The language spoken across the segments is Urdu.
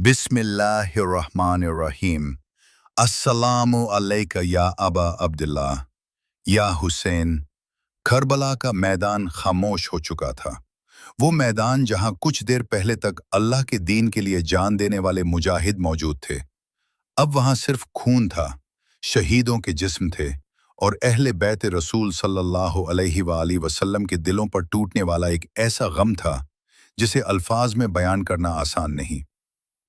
بسم اللہ الرحمن الرحیم۔ السلام علیکہ یا ابا عبداللہ، یا حسین۔ کربلا کا میدان خاموش ہو چکا تھا۔ وہ میدان جہاں کچھ دیر پہلے تک اللہ کے دین کے لیے جان دینے والے مجاہد موجود تھے، اب وہاں صرف خون تھا، شہیدوں کے جسم تھے، اور اہل بیت رسول صلی اللہ علیہ وآلہ وسلم کے دلوں پر ٹوٹنے والا ایک ایسا غم تھا جسے الفاظ میں بیان کرنا آسان نہیں۔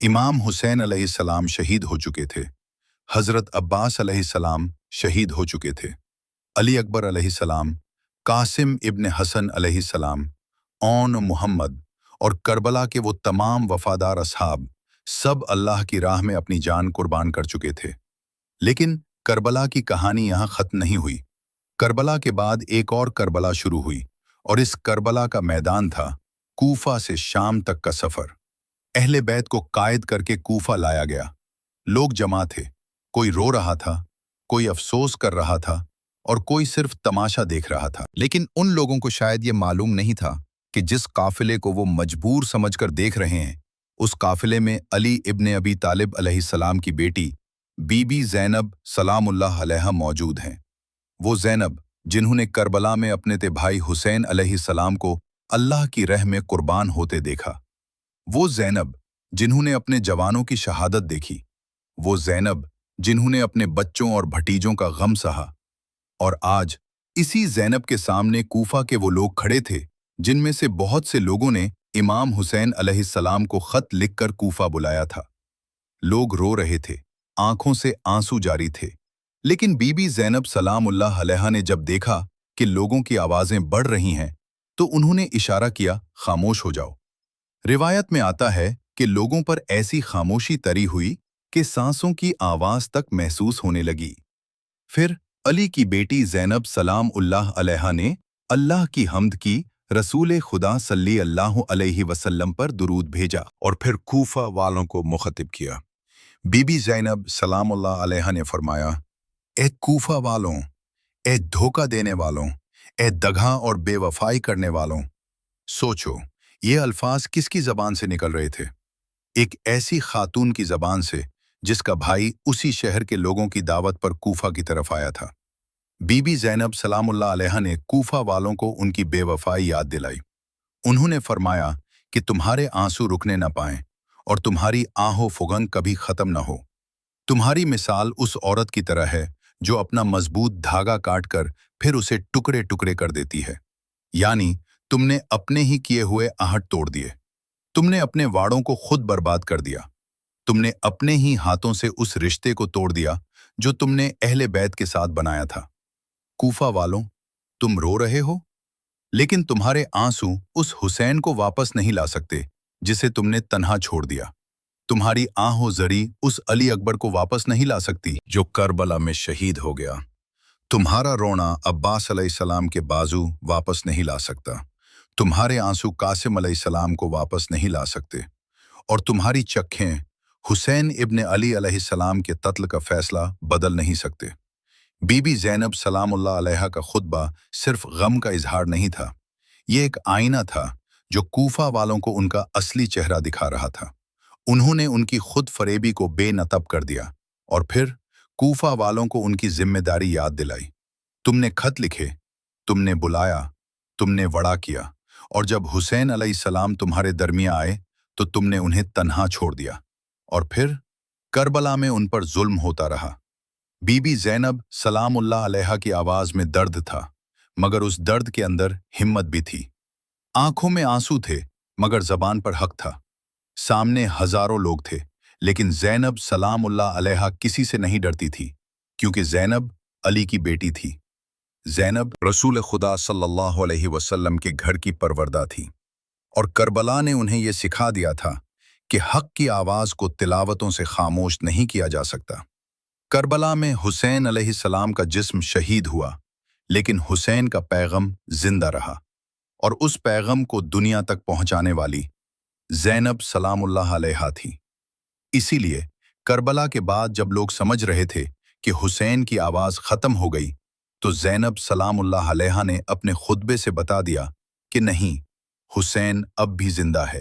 امام حسین علیہ السلام شہید ہو چکے تھے، حضرت عباس علیہ السلام شہید ہو چکے تھے، علی اکبر علیہ السلام، قاسم ابن حسن علیہ السلام، اون محمد اور کربلا کے وہ تمام وفادار اصحاب سب اللہ کی راہ میں اپنی جان قربان کر چکے تھے۔ لیکن کربلا کی کہانی یہاں ختم نہیں ہوئی۔ کربلا کے بعد ایک اور کربلا شروع ہوئی، اور اس کربلا کا میدان تھا کوفہ سے شام تک کا سفر۔ اہل بیت کو قائد کر کے کوفہ لایا گیا۔ لوگ جمع تھے، کوئی رو رہا تھا، کوئی افسوس کر رہا تھا، اور کوئی صرف تماشا دیکھ رہا تھا۔ لیکن ان لوگوں کو شاید یہ معلوم نہیں تھا کہ جس قافلے کو وہ مجبور سمجھ کر دیکھ رہے ہیں، اس قافلے میں علی ابن ابی طالب علیہ السلام کی بیٹی بی بی زینب سلام اللہ علیہا موجود ہیں۔ وہ زینب جنہوں نے کربلا میں اپنے بھائی حسین علیہ السلام کو اللہ کی راہ میں قربان ہوتے دیکھا۔ وہ زینب جنہوں نے اپنے جوانوں کی شہادت دیکھی۔ وہ زینب جنہوں نے اپنے بچوں اور بھتیجوں کا غم سہا۔ اور آج اسی زینب کے سامنے کوفہ کے وہ لوگ کھڑے تھے جن میں سے بہت سے لوگوں نے امام حسین علیہ السلام کو خط لکھ کر کوفہ بلایا تھا۔ لوگ رو رہے تھے، آنکھوں سے آنسو جاری تھے، لیکن بی بی زینب سلام اللہ علیہا نے جب دیکھا کہ لوگوں کی آوازیں بڑھ رہی ہیں تو انہوں نے اشارہ کیا، خاموش ہو جاؤ۔ روایت میں آتا ہے کہ لوگوں پر ایسی خاموشی طری ہوئی کہ سانسوں کی آواز تک محسوس ہونے لگی۔ پھر علی کی بیٹی زینب سلام اللہ علیہا نے اللہ کی حمد کی، رسول خدا صلی اللہ علیہ وسلم پر درود بھیجا، اور پھر کوفہ والوں کو مخاطب کیا۔ بی بی زینب سلام اللہ علیہا نے فرمایا، اے کوفہ والوں، اے دھوکہ دینے والوں، اے دغا اور بے وفائی کرنے والوں، سوچو یہ الفاظ کس کی زبان سے نکل رہے تھے؟ ایک ایسی خاتون کی زبان سے جس کا بھائی اسی شہر کے لوگوں کی دعوت پر کوفہ کی طرف آیا تھا۔ بی بی زینب سلام اللہ علیہا نے کوفہ والوں کو ان کی بے وفائی یاد دلائی۔ انہوں نے فرمایا کہ تمہارے آنسو رکنے نہ پائیں اور تمہاری آہ و فغان کبھی ختم نہ ہو۔ تمہاری مثال اس عورت کی طرح ہے جو اپنا مضبوط دھاگا کاٹ کر پھر اسے ٹکڑے ٹکڑے کر دیتی ہے، یعنی تم نے اپنے ہی کیے ہوئے آہٹ توڑ دیے، تم نے اپنے واڑوں کو خود برباد کر دیا، تم نے اپنے ہی ہاتھوں سے اس رشتے کو توڑ دیا جو تم نے اہل بیت کے ساتھ بنایا تھا۔ کوفہ والوں، تم رو رہے ہو، لیکن تمہارے آنسو اس حسین کو واپس نہیں لا سکتے جسے تم نے تنہا چھوڑ دیا۔ تمہاری آہ و زری اس علی اکبر کو واپس نہیں لا سکتی جو کربلا میں شہید ہو گیا۔ تمہارا رونا عباس علیہ السلام کے بازو واپس نہیں لا سکتا۔ تمہارے آنسو قاسم علیہ السلام کو واپس نہیں لا سکتے، اور تمہاری چکھیں حسین ابن علی علیہ السلام کے قتل کا فیصلہ بدل نہیں سکتے۔ بی بی زینب سلام اللہ علیہا کا خطبہ صرف غم کا اظہار نہیں تھا، یہ ایک آئینہ تھا جو کوفہ والوں کو ان کا اصلی چہرہ دکھا رہا تھا۔ انہوں نے ان کی خود فریبی کو بے نقاب کر دیا، اور پھر کوفہ والوں کو ان کی ذمہ داری یاد دلائی۔ تم نے خط لکھے، تم نے بلایا، تم نے وعدہ کیا، اور جب حسین علیہ السلام تمہارے درمیان آئے تو تم نے انہیں تنہا چھوڑ دیا، اور پھر کربلا میں ان پر ظلم ہوتا رہا۔ بی بی زینب سلام اللہ علیہا کی آواز میں درد تھا، مگر اس درد کے اندر ہمت بھی تھی۔ آنکھوں میں آنسو تھے، مگر زبان پر حق تھا۔ سامنے ہزاروں لوگ تھے، لیکن زینب سلام اللہ علیہا کسی سے نہیں ڈرتی تھی، کیونکہ زینب علی کی بیٹی تھی۔ زینب رسول خدا صلی اللہ علیہ وسلم کے گھر کی پروردہ تھی، اور کربلا نے انہیں یہ سکھا دیا تھا کہ حق کی آواز کو تلاوتوں سے خاموش نہیں کیا جا سکتا۔ کربلا میں حسین علیہ السلام کا جسم شہید ہوا، لیکن حسین کا پیغام زندہ رہا، اور اس پیغام کو دنیا تک پہنچانے والی زینب سلام اللہ علیہا تھی۔ اسی لیے کربلا کے بعد جب لوگ سمجھ رہے تھے کہ حسین کی آواز ختم ہو گئی، تو زینب سلام اللہ علیہا نے اپنے خطبے سے بتا دیا کہ نہیں، حسین اب بھی زندہ ہے۔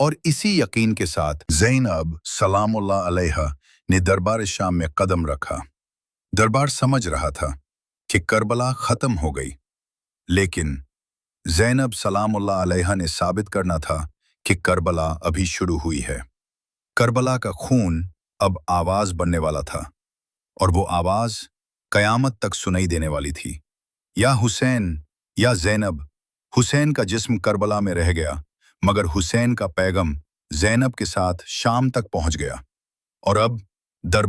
اور اسی یقین کے ساتھ زینب سلام اللہ علیہ نے دربار شام میں قدم رکھا۔ دربار سمجھ رہا تھا کہ کربلا ختم ہو گئی، لیکن زینب سلام اللہ علیہ نے ثابت کرنا تھا کہ کربلا ابھی شروع ہوئی ہے۔ کربلا کا خون اب آواز بننے والا تھا، اور وہ آواز قیامت تک سنائی دینے والی تھی۔ یا حسین یا زینب۔ حسین کا جسم کربلا میں رہ گیا، مگر حسین کا پیغام زینب کے ساتھ شام تک پہنچ گیا، اور اب دربار